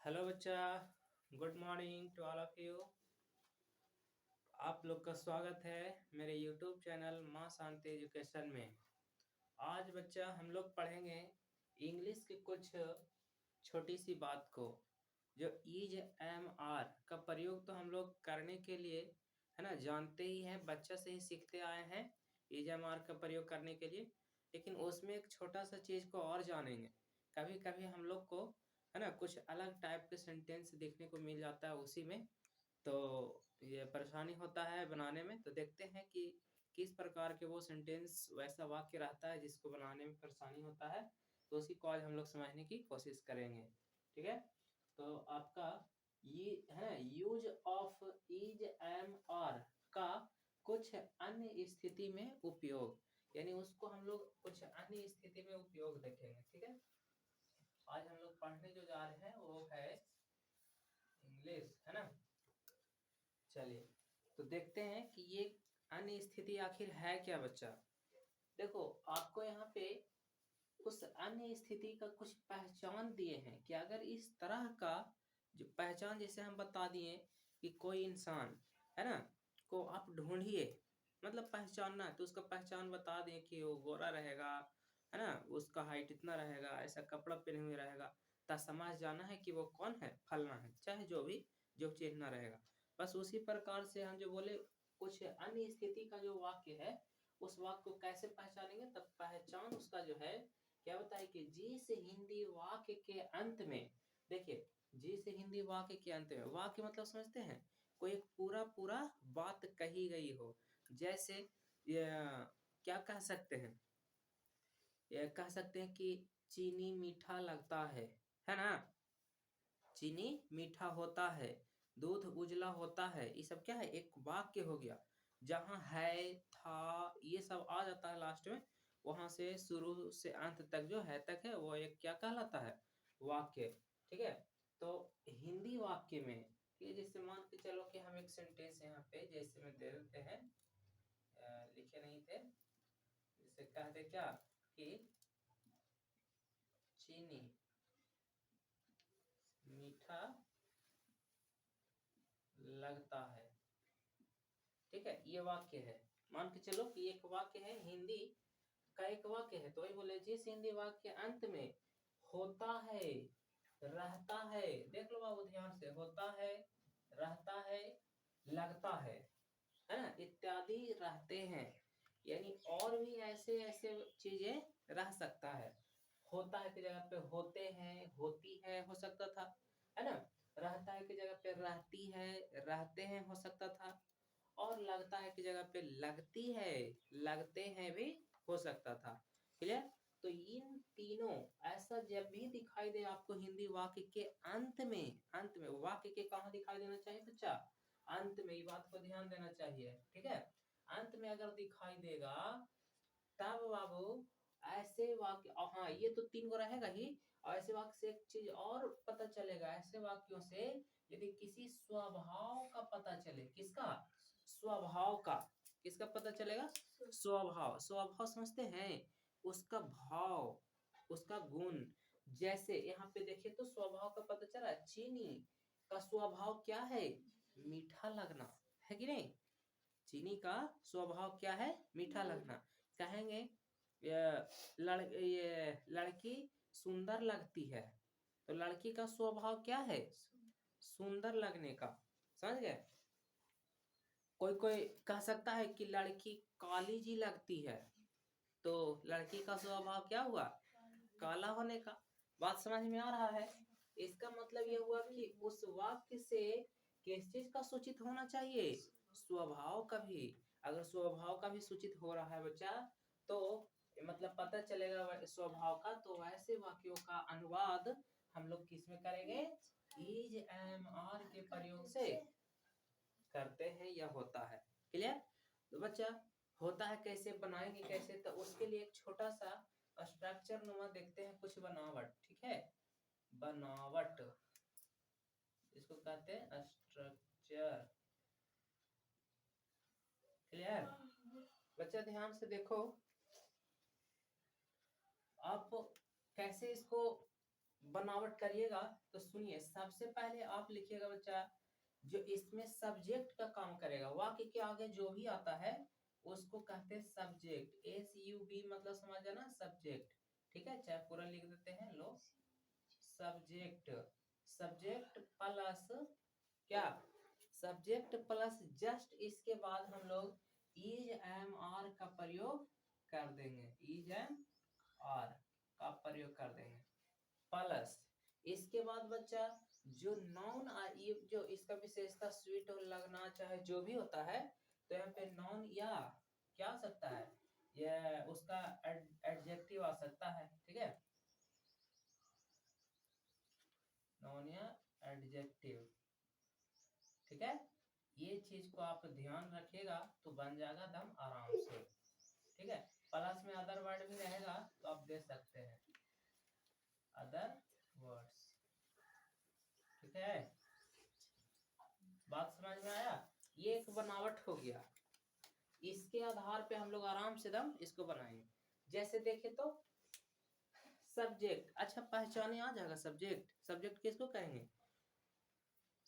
Hello बच्चा। Good morning to all of you. आप लोग का स्वागत है मेरे यूट्यूब चैनल माँ शांति एजुकेशन में। आज बच्चा हम लोग पढ़ेंगे इंग्लिश के कुछ छोटी सी बात को, जो इज एम आर का प्रयोग तो हम लोग करने के लिए है ना जानते ही हैं, बच्चा से ही सीखते आए हैं इज एम आर का प्रयोग करने के लिए। लेकिन उसमें एक छोटा सा चीज़ को और जानेंगे। कभी कभी हम लोग को है ना कुछ अलग टाइप के सेंटेंस देखने को मिल जाता है उसी में, तो ये परेशानी होता है बनाने में। तो देखते हैं कि किस प्रकार के वो सेंटेंस वैसा वाक्य रहता है जिसको बनाने में परेशानी होता है। तो उसी को आज हम लोग समझने की कोशिश करेंगे। ठीक है, तो आपका ये है use of is M R का कुछ अन्य स्थिति में उपयोग, यानी उसको हम लोग कुछ अन्य स्थिति में उपयोग देखेंगे। ठीक है, आज हम लोग पढ़ने जो जा रहे हैं वो है इंग्लिश, है ना। चलिए तो देखते हैं कि ये अन्य स्थिति आखिर है क्या बच्चा। देखो आपको यहाँ पे उस अन्य स्थिति का कुछ पहचान दिए हैं कि अगर इस तरह का जो पहचान, जैसे हम बता दिए कि कोई इंसान है ना को आप ढूंढिए, मतलब पहचानना है तो उसका पहचान बता दें कि वो गोरा रहेगा, है ना, उसका हाइट इतना रहेगा, ऐसा कपड़ा पहने हुए रहेगा, ता समाज जाना है कि वो कौन है, फलना है, चाहे जो भी जो चिन्ह रहेगा। बस उसी प्रकार से हम जो बोले कुछ अन्य स्थिति का जो वाक्य है उस वाक्य को कैसे पहचानेंगे, तब पहचान उसका जो है क्या बताए कि जिस हिंदी वाक्य के अंत में, देखिए जिस हिंदी वाक्य के अंत में, वाक्य मतलब समझते हैं कोई एक पूरा पूरा बात कही गई हो। जैसे ये क्या कह सकते हैं, ये कह सकते हैं कि चीनी मीठा लगता है ना, चीनी मीठा होता है, दूध उजला होता है, ये सब क्या है एक वाक्य हो गया। जहाँ है था ये सब आ जाता है लास्ट में, वहां से शुरू से अंत तक जो है तक है वो एक क्या कहलाता है, वाक्य। ठीक है, तो हिंदी वाक्य में ये जैसे मान के चलो कि हम एक सेंटेंस यहाँ पे जैसे में दे देते हैं, लिखे नहीं थे, जैसे कहते क्या कि चीनी मीठा लगता है। ठीक है, ये वाक्य है, मान के चलो कि एक वाक्य है हिंदी का, एक वाक्य है, तो वही बोले जिस हिंदी वाक्य के अंत में होता है, रहता है, देख लो बाबू ध्यान से, होता है, रहता है, लगता है ना, इत्यादि रहते हैं, यानी और भी ऐसे ऐसे चीजें रह सकता है। होता है की जगह पे होते हैं, होती है हो सकता था, है ना। रहता है की जगह पे रहती है, रहते हैं हो सकता था, और लगता है की जगह पे लगती है, लगते हैं भी हो सकता था। क्लियर, तो इन तीनों ऐसा जब भी दिखाई दे आपको हिंदी वाक्य के अंत में, अंत में वाक्य के कहाँ दिखाई देना चाहिए बच्चा, अंत में, ये बात को ध्यान देना चाहिए। ठीक है, अंत में अगर दिखाई देगा तब बाबू ऐसे वाक्य, हाँ ये तो तीन गो रहेगा ही, और ऐसे वाक्य से एक चीज और पता चलेगा, ऐसे वाक्यों से यदि किसी स्वभाव का पता चले, किसका स्वभाव का, किसका पता चलेगा, स्वभाव, स्वभाव समझते हैं, उसका भाव, उसका गुण। जैसे यहाँ पे देखिए तो स्वभाव का पता चला, चीनी का स्वभाव क्या है, मीठा लगना, है कि नहीं। चीनी का स्वभाव क्या है, मीठा लगना। कहेंगे ये लड़की सुंदर लगती है, तो लड़की का स्वभाव क्या है, सुंदर लगने का, समझ गए। कोई कोई कह सकता है कि लड़की काली जी लगती है, तो लड़की का स्वभाव क्या हुआ, काला होने का। बात समझ में आ रहा है। इसका मतलब यह हुआ कि उस वाक्य से किस चीज का सूचित होना चाहिए, स्वभाव का भी। अगर स्वभाव का भी सूचित हो रहा है बच्चा, तो मतलब पता चलेगा स्वभाव का, तो वैसे वाक्यों का अनुवाद हम लोग किस में करेंगे, इज एम आर के प्रयोग से करते हैं या होता है। क्लियर, तो बच्चा होता है कैसे बनाएंगे कैसे, तो उसके लिए एक छोटा सा स्ट्रक्चर नुमा देखते हैं, कुछ बनावट। ठीक है, बनावट इसको कहते हैं स्ट्रक्चर। क्लियर, बच्चा ध्यान से देखो आप कैसे इसको बनावट करिएगा तो सुनिए, सबसे पहले आप लिखिएगा बच्चा, जो इसमें सब्जेक्ट का काम करेगा, वाक्य के आगे जो भी आता है उसको कहते हैं सब्जेक्ट। SUB मतलब समझ जाना, सब्जेक्ट। ठीक है, चाहे पूरा लिख देते हैं, लो सब्जेक्ट। सब्जेक्ट प्लस क्या, सब्जेक्ट प्लस जस्ट इसके बाद हम लोग इज एम आर का प्रयोग कर देंगे, इज एम आर का प्रयोग कर देंगे प्लस इसके बाद बच्चा जो नाउन, ये जो इसका विशेषता स्वीट और लगना चाहे जो भी होता है, तो यहाँ पे नाउन या क्या आ सकता है, यह उसका एडजेक्टिव आ सकता है। ठीक है, नाउन या एडजेक्टिव। ठीक है, ये चीज को आप ध्यान रखिएगा तो बन जाएगा दम आराम से। ठीक है, प्लस में अदर वर्ड भी रहेगा तो आप दे सकते हैं अदर वर्ड्स। ठीक है, बात समझ में आया? ये एक बनावट हो गया, इसके आधार पे हम लोग आराम से दम इसको बनाएंगे। जैसे देखे तो सब्जेक्ट, अच्छा पहचाने आ जाएगा सब्जेक्ट। सब्जेक्ट किसको कहेंगे?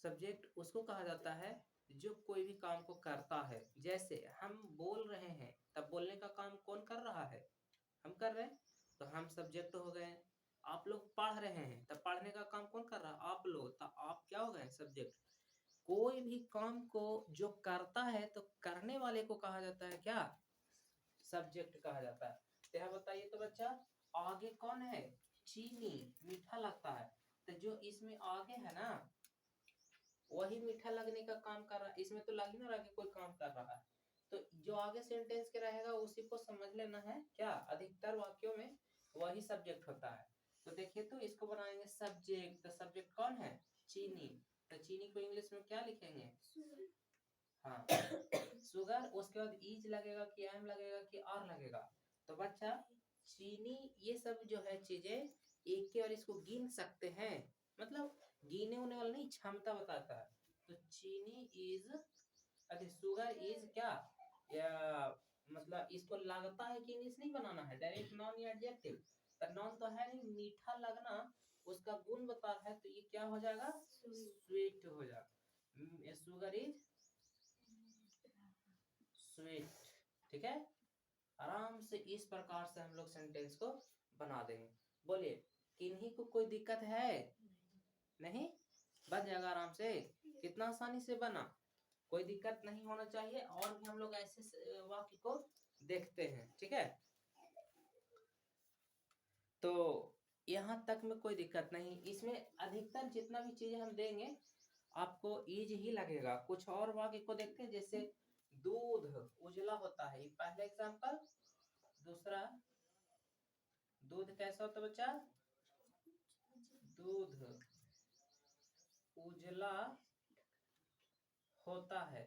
सब्जेक्ट उसको कहा जाता है जो कोई भी काम को करता है। जैसे हम बोल रहे हैं, तब बोलने का काम कौन कर रहा है? हम कर रहे हैं, तो हम सब्जेक्ट हो गए। आप लोग पढ़ रहे हैं, तब पढ़ने का काम कौन कर रहा है? आप लोग, तो आप क्या हो गए? सब्जेक्ट। कोई भी काम को जो करता है तो करने वाले को कहा जाता है क्या? सब्जेक्ट कहा जाता है। तो यह बताइए तो बच्चा, आगे कौन है? चीनी, मीठा लगता है, तो जो इसमें आगे है ना वही मीठा लगने का काम कर रहा है। इसमें तो लग ही ना रहा कि कोई काम कर रहा है, तो जो आगे सेंटेंस के रहेगा उसी को समझ लेना है क्या? अधिकतर वाक्यों में वही सब्जेक्ट होता है। तो देखिए तो इसको बनाएंगे सब्जेक्ट। तो सब्जेक्ट कौन है? चीनी। तो चीनी को इंग्लिश में क्या लिखेंगे? हाँ, शुगर। उसके बाद इज लगेगा कि एम लगेगा कि आर लगेगा? तो बच्चा चीनी, ये सब जो है चीजें एक के, और इसको गिन सकते हैं, मतलब गिने उन्हें वाला नहीं, क्षमता बताता है। तो चीनी इज, अरे शुगर इज क्या, या मतलब इसको लगता है कि इंग्लिश नहीं बनाना है, डायरेक्ट नॉन या एडजेक्टिव। तो नॉन तो है नहीं, मीठा लगना उसका गुण बता रहा है, तो ये क्या हो जाएगा? स्वीट हो जाएगा। Sugar is sweet. ठीक है, आराम से इस प्रकार से हम लोग सेंटेंस को बना देंगे। बोलिए, किन्हीं को कोई दिक्कत है? नहीं, बन जाएगा आराम से। कितना आसानी से बना, कोई दिक्कत नहीं होना चाहिए। और भी हम लोग ऐसे वाक्य को देखते हैं। ठीक है, तो यहाँ तक में कोई दिक्कत नहीं। इसमें अधिकतर जितना भी चीजें हम देंगे आपको इज ही लगेगा। कुछ और वाक्य को देखते हैं, जैसे दूध उजला होता है, पहला एग्जाम्पल। दूसरा, दूध कैसा होता है बच्चा? दूध उजला होता है।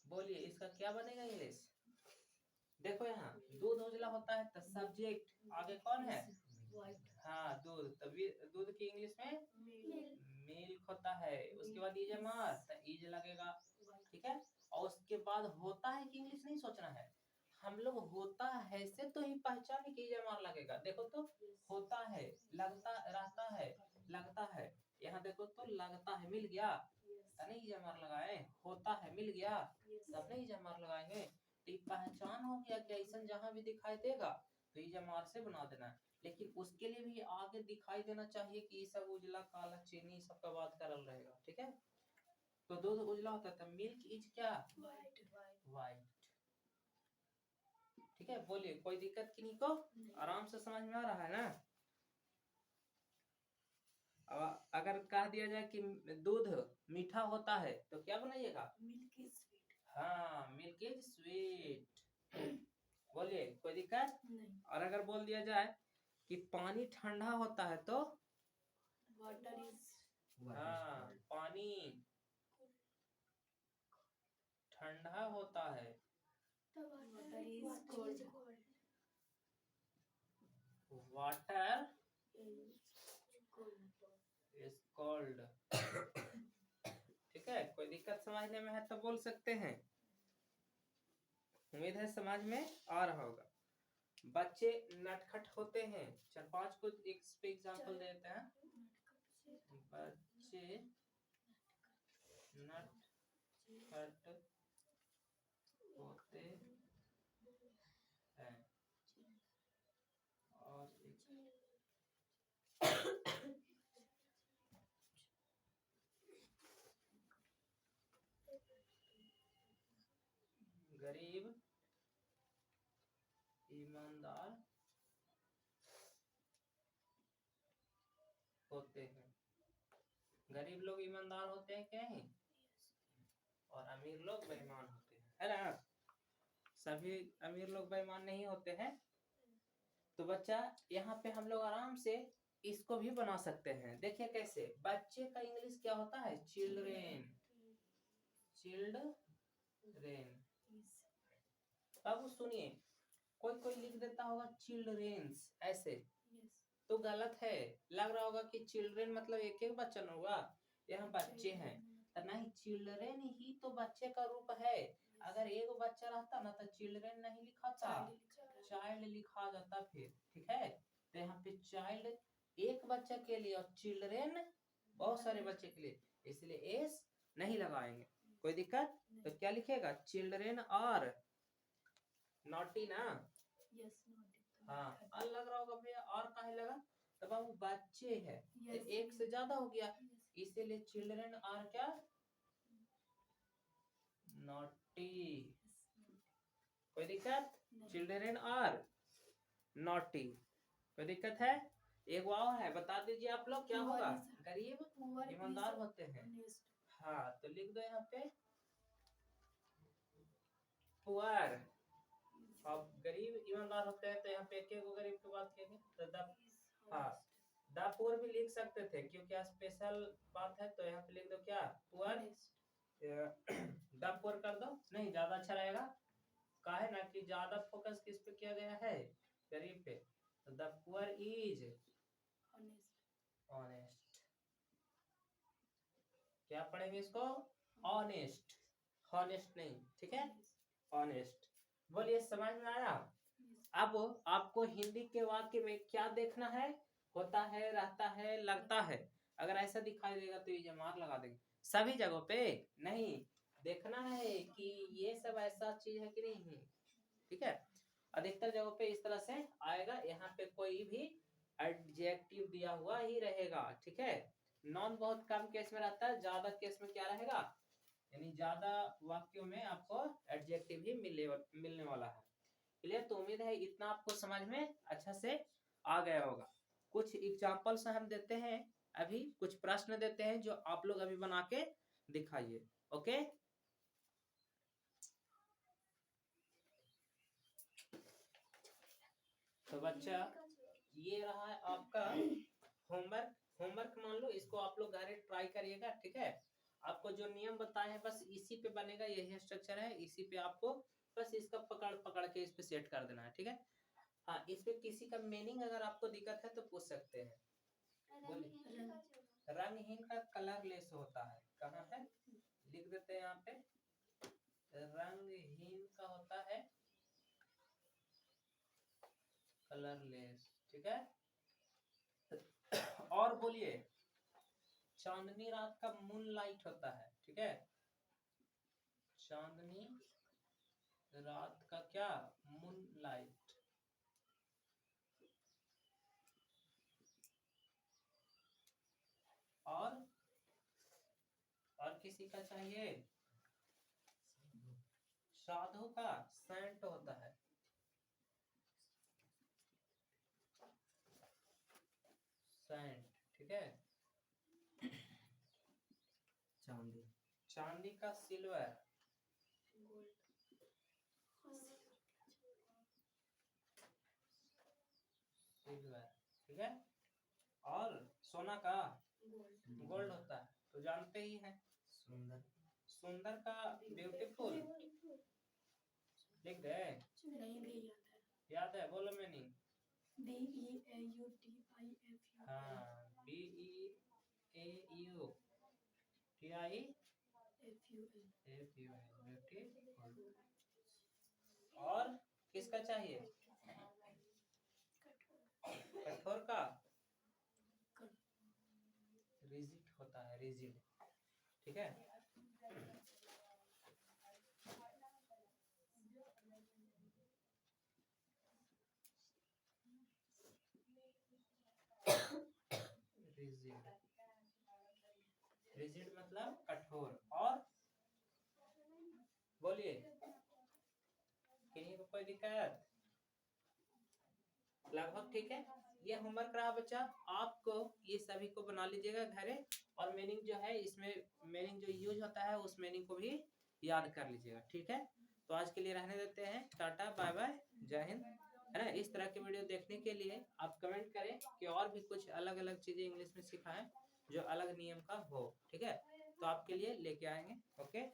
बोलिए इसका क्या बनेगा इंग्लिश? देखो यहाँ दूध उजला होता है, तो सब्जेक्ट आगे कौन है? हाँ, दूध। तभी दूध की इंग्लिश में मिल्क होता है। उसके बाद इज मार, तो इज लगेगा। ठीक है, और उसके बाद होता है कि इंग्लिश नहीं सोचना है, हम लोग होता है से तो ही पहचाने कि इज मार लगेगा। देखो तो होता है, लगता रहता है, लगता है। यहाँ देखो तो लगता है, मिल गया, नहीं इज मार लगाए। होता है, मिल गया, तब नहीं इज मार लगाएंगे। तो ये पहचान हो गया कि ऐसा जहां भी दिखाई देगा तो इज मार से बना देना है। लेकिन उसके लिए भी आगे दिखाई देना चाहिए कि ये सब उजला काला चीनी सबका बात करल रहेगा। ठीक है, तो दूध उजला होता था, मिल्क इज क्या? वाइट। ठीक है, बोलिए कोई दिक्कत किन्हीं को? आराम से समझ में आ रहा है ना? अब अगर कह दिया जाए कि दूध मीठा होता है तो क्या बनाइएगा? Milk is sweet. हाँ, मिल्क इज स्वीट। बोलिए कोई दिक्कत नहीं। और अगर बोल दिया जाए कि पानी ठंडा होता है तो वाटर इज, हाँ, पानी ठंडा होता है, water is cold. Water is cold. ठीक है, कोई दिक्कत समझने में है तो बोल सकते हैं। उम्मीद है समझ में आ रहा होगा। बच्चे नटखट होते हैं। 4-5 को एक पे एग्जांपल देते हैं। बच्चे नटखट होते हैं और गरीब ईमानदार होते हैं। गरीब लोग ईमानदार होते हैं क्या है, और अमीर लोग बेईमान होते हैं, है ना। सभी अमीर लोग बेईमान नहीं होते हैं। तो बच्चा यहाँ पे हम लोग आराम से इसको भी बना सकते हैं। देखिए कैसे, बच्चे का इंग्लिश क्या होता है, चिल्ड्रेन। चिल्ड्रेन। अब सुनिए, कोई कोई लिख देता होगा चिल्ड्रेन्स ऐसे, तो गलत है। लग रहा होगा कि चिल्ड्रेन मतलब एक एक बच्चा होगा, यहाँ बच्चे हैं। तो नहीं, चिल्ड्रेन ही तो बच्चे का रूप है। अगर एक बच्चा रहता ना तो चिल्ड्रेन नहीं लिखा था, चाइल्ड लिखा जाता फिर, ठीक है। तो यहाँ पे चाइल्ड एक बच्चा के लिए और चिल्ड्रेन बहुत सारे बच्चे के लिए, इसलिए एस नहीं लगाएंगे। कोई दिक्कत? तो क्या लिखेगा, चिल्ड्रेन आर नॉटी ना। हाँ, और लग रहा होगा भैया और काहे लगा, तब बाबू बच्चे है तो एक से ज्यादा हो गया, इसीलिए चिल्ड्रेन आर क्या, नॉटी। कोई दिक्कत? Children are naughty. कोई दिक्कत है? एक वाव है, बता दीजिए आप लोग क्या होगा, गरीब ईमानदार होते हैं। हाँ, तो लिख दो यहाँ पे पुअर। अब गरीब ईमानदार होते हैं तो यहाँ पे एक एक गरीब की बात करेंगे तो द, हाँ द पुअर भी लिख सकते थे, क्योंकि स्पेशल बात है। तो यहाँ पे लिख दो क्या, पुअर। द पुअर कर दो, नहीं ज्यादा अच्छा रहेगा, काहे ना कि ज्यादा फोकस किस पे किया गया है, गरीब पे। तो द पुअर इज ऑनेस्ट। क्या पढ़ेंगे इसको, ऑनेस्ट, हॉनेस्ट नहीं, ठीक है, ऑनेस्ट। बोलिए समझ में आया? अब आपको हिंदी के वाक्य में क्या देखना है, होता है, रहता है, लगता है। अगर ऐसा दिखाई देगा तो ये जमार लगा देंगे सभी जगहों पे। नहीं, देखना है कि ये सब ऐसा चीज है कि नहीं है, ठीक है। अधिकतर जगहों पे इस तरह से आएगा, यहाँ पे कोई भी एडजेक्टिव दिया हुआ ही रहेगा, ठीक है। नॉन बहुत कम केस में रहता है, ज्यादा केस में क्या रहेगा, यानी ज्यादा वाक्यों में आपको एडजेक्टिव ही मिलने वाला है। क्लियर? तो उम्मीद है इतना आपको समझ में अच्छा से आ गया होगा। कुछ एग्जांपल्स हम देते हैं, अभी कुछ प्रश्न देते हैं जो आप लोग अभी बना के दिखाइए। ओके, तो बच्चा ये रहा है आपका होमवर्क। होमवर्क मान लो, इसको आप लोग घर ट्राई करिएगा, ठीक है। आपको जो नियम बताए हैं बस इसी पे बनेगा, यही स्ट्रक्चर है, इसी पे आपको बस इसका पकड़ पकड़ के इस पे सेट कर देना है, ठीक है। हाँ, इसमें किसी का मीनिंग अगर आपको दिक्कत है तो पूछ सकते हैं। बोलिए, रंगहीन का कलरलेस होता है, कहाँ है, लिख देते हैं यहाँ पे, रंगहीन का होता है कलरलेस, ठीक है। और बोलिए, चांदनी रात का मून लाइट होता है, ठीक है। चांदनी रात का क्या, मून लाइट। और किसी का चाहिए, साधु का सेंट होता है, सेंट, ठीक है। चांदी, चांदी का सिल्वर, सिल्वर, ठीक है। और सोना का गोल्ड होता है, तो जानते ही हैं। सुंदर, सुंदर का ब्यूटीफुल लिख दे, याद है, बोलो मीनिंग। हाँ, BEAUTIFUL। और किसका चाहिए, रिजिड, ठीक है। रिजिड, रिजिड मतलब कठोर। और बोलिए, किन्हीं को कोई दिक्कत? लगभग ठीक है। ये होमवर्क रहा बच्चा, आपको ये सभी को बना लीजिएगा घरे, और मीनिंग जो है इसमें मीनिंग जो यूज होता है उस मीनिंग को भी याद कर लीजिएगा, ठीक है। तो आज के लिए रहने देते हैं, टाटा बाय बाय, जय हिंद, है ना। इस तरह के वीडियो देखने के लिए आप कमेंट करें कि और भी कुछ अलग अलग चीजें इंग्लिश में सिखाएं जो अलग नियम का हो, ठीक है। तो आपके लिए लेके आएंगे, ओके।